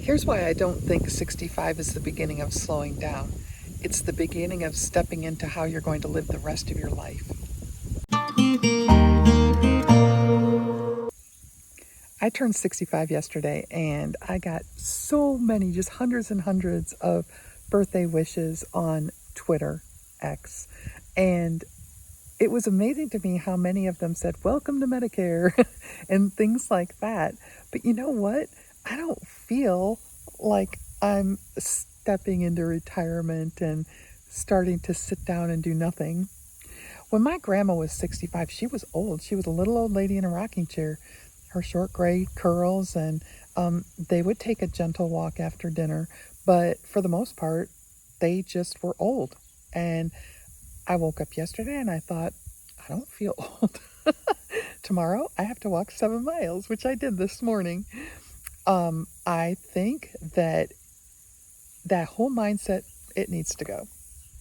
Here's why I don't think 65 is the beginning of slowing down. It's the beginning of stepping into how you're going to live the rest of your life. I turned 65 yesterday and I got so many, just hundreds and hundreds of birthday wishes on Twitter, X. And it was amazing to me how many of them said, "Welcome to Medicare," and things like that. But you know what? I don't feel like I'm stepping into retirement and starting to sit down and do nothing. When my grandma was 65, she was old. She was a little old lady in a rocking chair, her short gray curls, and they would take a gentle walk after dinner. But for the most part, they just were old. And I woke up yesterday and I thought, I don't feel old. Tomorrow I have to walk 7 miles, which I did this morning. I think that whole mindset, it needs to go.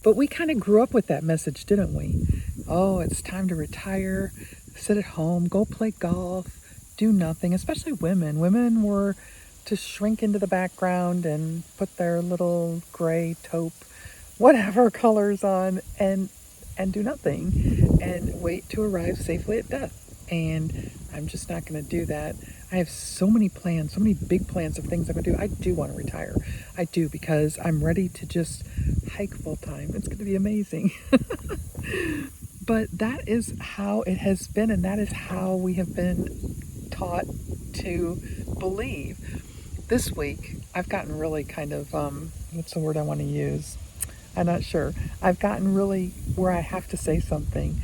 But we kind of grew up with that message, didn't we? Oh, it's time to retire, sit at home, go play golf, do nothing, especially women. Women were to shrink into the background and put their little gray taupe, whatever colors on, and do nothing and wait to arrive safely at death. And I'm just not going to do that. I have so many plans, so many big plans of things I'm going to do. I do want to retire. I do, because I'm ready to just hike full time. It's going to be amazing. But that is how it has been, and that is how we have been taught to believe. This week, I've gotten really kind of, what's the word I want to use? I'm not sure. I've gotten really where I have to say something.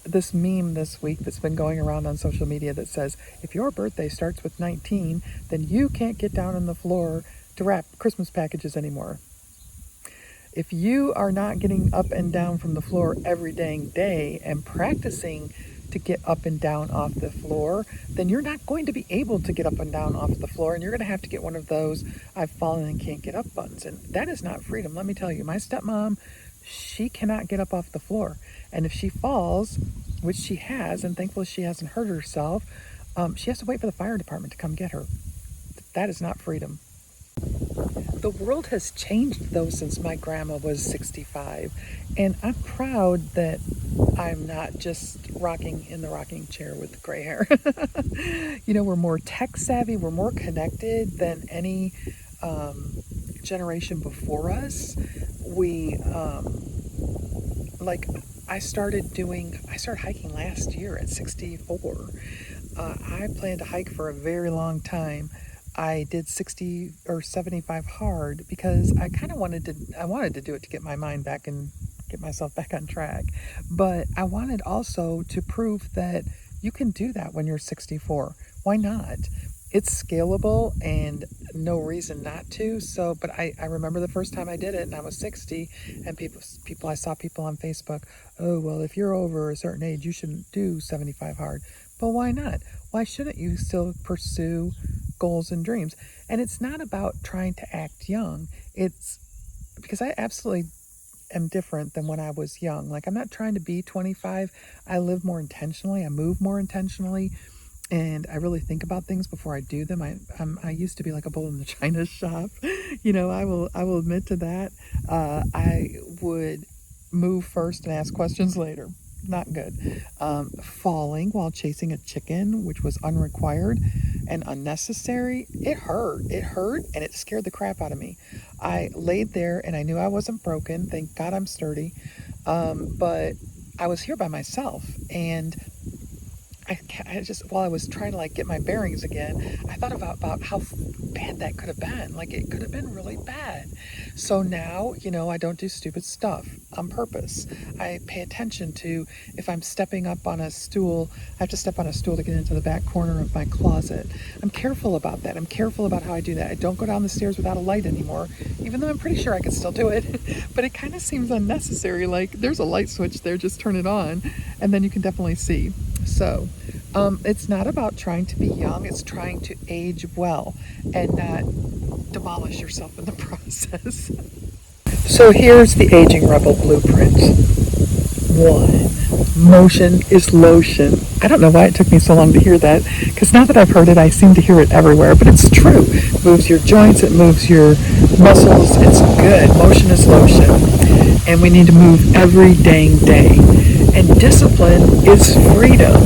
This meme this week that's been going around on social media that says, if your birthday starts with 19, then you can't get down on the floor to wrap Christmas packages anymore. If you are not getting up and down from the floor every dang day and practicing to get up and down off the floor, then you're not going to be able to get up and down off the floor, and you're going to have to get one of those I've fallen and can't get up buttons. And that is not freedom. Let me tell you, my stepmom, she cannot get up off the floor. And if she falls, which she has, and thankfully she hasn't hurt herself, she has to wait for the fire department to come get her. That is not freedom. The world has changed, though, since my grandma was 65, and I'm proud that I'm not just rocking in the rocking chair with gray hair. You know, we're more tech savvy, we're more connected than any generation before us. I started hiking last year at 64. I planned to hike for a very long time. I did 60 or 75 hard because I kind of wanted to do it to get my mind back and get myself back on track. But I wanted also to prove that you can do that when you're 64. Why not? It's scalable and no reason not to. So, but I remember the first time I did it and I was 60, and I saw people on Facebook, oh, well, if you're over a certain age, you shouldn't do 75 hard. But why not? Why shouldn't you still pursue goals and dreams? And it's not about trying to act young. It's because I absolutely am different than when I was young. Like, I'm not trying to be 25. I live more intentionally. I move more intentionally. And I really think about things before I do them. I used to be like a bull in the china shop. You know, I will admit to that. I would move first and ask questions later. Not good. Falling while chasing a chicken, which was unrequired and unnecessary. It hurt, and it scared the crap out of me. I laid there and I knew I wasn't broken. Thank God I'm sturdy. But I was here by myself, and I just, while I was trying to get my bearings again, I thought about how bad that could have been. Like, it could have been really bad. So now, I don't do stupid stuff on purpose. I pay attention to, if I'm stepping up on a stool, I have to step on a stool to get into the back corner of my closet. I'm careful about that. I'm careful about how I do that. I don't go down the stairs without a light anymore, even though I'm pretty sure I could still do it. But it kind of seems unnecessary. Like, there's a light switch there, just turn it on, and then you can definitely see. So, it's not about trying to be young, it's trying to age well and not demolish yourself in the process. So here's the Aging Rebel blueprint. 1. Motion is lotion. I don't know why it took me so long to hear that, because now that I've heard it, I seem to hear it everywhere, but it's true. moves your joints, it moves your muscles. It's good. Motion is lotion. And we need to move every dang day. And discipline is freedom.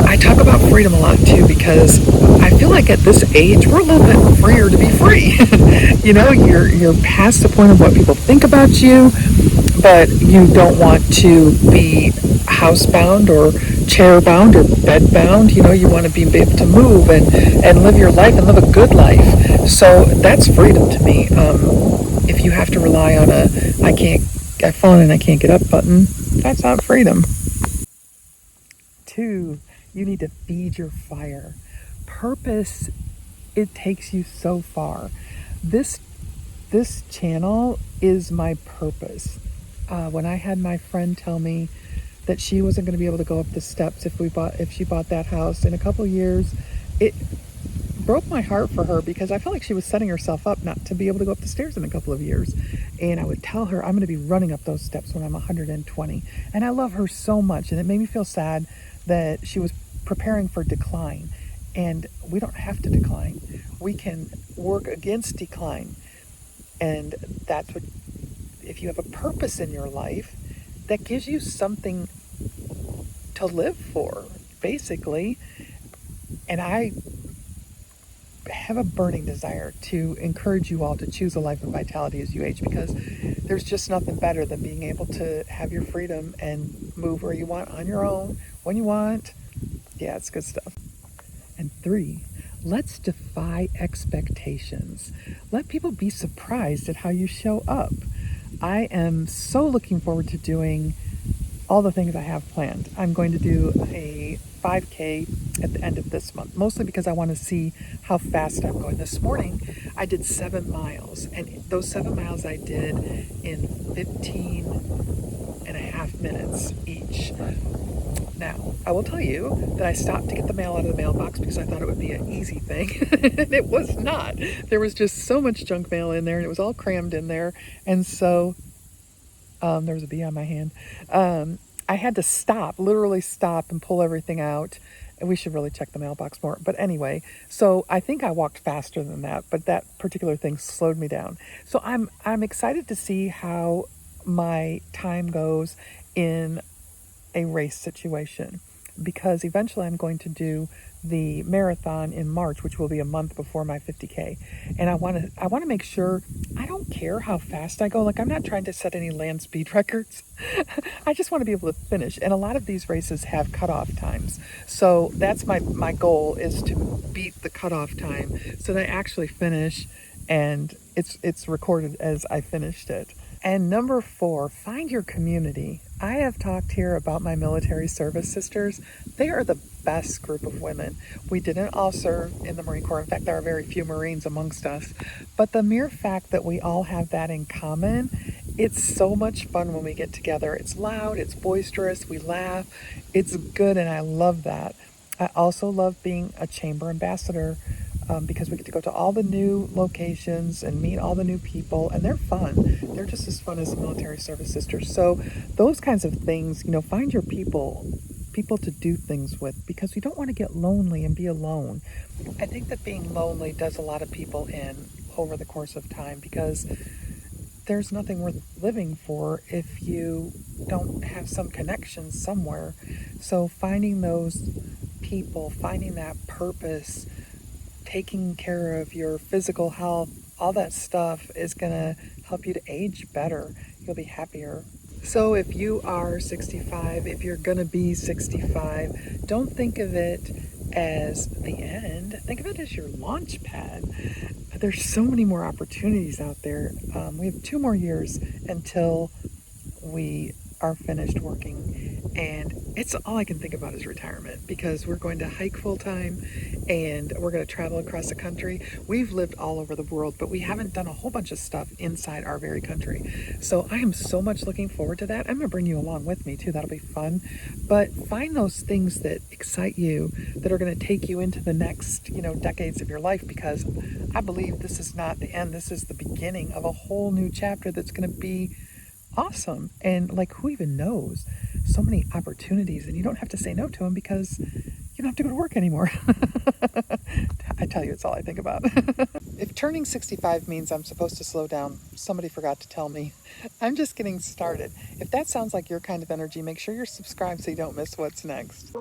I talk about freedom a lot too because I feel like at this age we're a little bit freer to be free. You know, you're past the point of what people think about you, but you don't want to be housebound or chair-bound or bed-bound. You know, you want to be able to move and live your life and live a good life. So that's freedom to me. If you have to rely on I've fallen and I can't get up button, that's not freedom. Two, you need to feed your fire. Purpose, it takes you so far. This channel is my purpose. When I had my friend tell me that she wasn't going to be able to go up the steps if she bought that house in a couple years, it broke my heart for her because I felt like she was setting herself up not to be able to go up the stairs in a couple of years. And I would tell her I'm going to be running up those steps when I'm 120. And I love her so much, and it made me feel sad that she was preparing for decline. And we don't have to decline. We can work against decline. And that's what, if you have a purpose in your life, that gives you something to live for, basically. And I have a burning desire to encourage you all to choose a life of vitality as you age, because there's just nothing better than being able to have your freedom and move where you want on your own, when you want. Yeah, it's good stuff. And three, let's defy expectations. Let people be surprised at how you show up. I am so looking forward to doing all the things I have planned. I'm going to do a 5K at the end of this month, mostly because I want to see how fast I'm going. This morning, I did 7 miles, and those 7 miles I did in 15 and a half minutes each. Now, I will tell you that I stopped to get the mail out of the mailbox because I thought it would be an easy thing. And it was not. There was just so much junk mail in there, and it was all crammed in there. And so there was a bee on my hand. I had to literally stop and pull everything out. And we should really check the mailbox more. But anyway, so I think I walked faster than that, but that particular thing slowed me down. So I'm excited to see how my time goes in a race situation, because eventually I'm going to do the marathon in March, which will be a month before my 50K. And I want to make sure, I don't care how fast I go. Like, I'm not trying to set any land speed records. I just want to be able to finish. And a lot of these races have cutoff times. So that's my goal, is to beat the cutoff time so that I actually finish and it's recorded as I finished it. And number 4, find your community. I have talked here about my military service sisters. They are the best group of women. We didn't all serve in the Marine Corps. In fact, there are very few Marines amongst us. But the mere fact that we all have that in common, it's so much fun when we get together. It's loud, it's boisterous, we laugh, it's good, and I love that. I also love being a chamber ambassador, because we get to go to all the new locations and meet all the new people, and they're fun. They're just as fun as the military service sisters. So those kinds of things, find your people to do things with, because you don't want to get lonely and be alone. I think that being lonely does a lot of people in over the course of time, because there's nothing worth living for if you don't have some connection somewhere. So finding those people, finding that purpose, taking care of your physical health, all that stuff is going to help you to age better. You'll be happier. So if you are 65, if you're going to be 65, don't think of it as the end. Think of it as your launch pad. There's so many more opportunities out there. We have 2 more years until we are finished working, and it's all I can think about is retirement, because we're going to hike full time and we're going to travel across the country. We've lived all over the world, but we haven't done a whole bunch of stuff inside our very country. So I am so much looking forward to that. I'm going to bring you along with me too. That'll be fun. But find those things that excite you, that are going to take you into the next, decades of your life, because I believe this is not the end. This is the beginning of a whole new chapter that's going to be awesome. And who even knows? So many opportunities, and you don't have to say no to them because you don't have to go to work anymore. I tell you, it's all I think about. If turning 65 means I'm supposed to slow down, somebody forgot to tell me. I'm just getting started. If that sounds like your kind of energy, make sure you're subscribed so you don't miss what's next.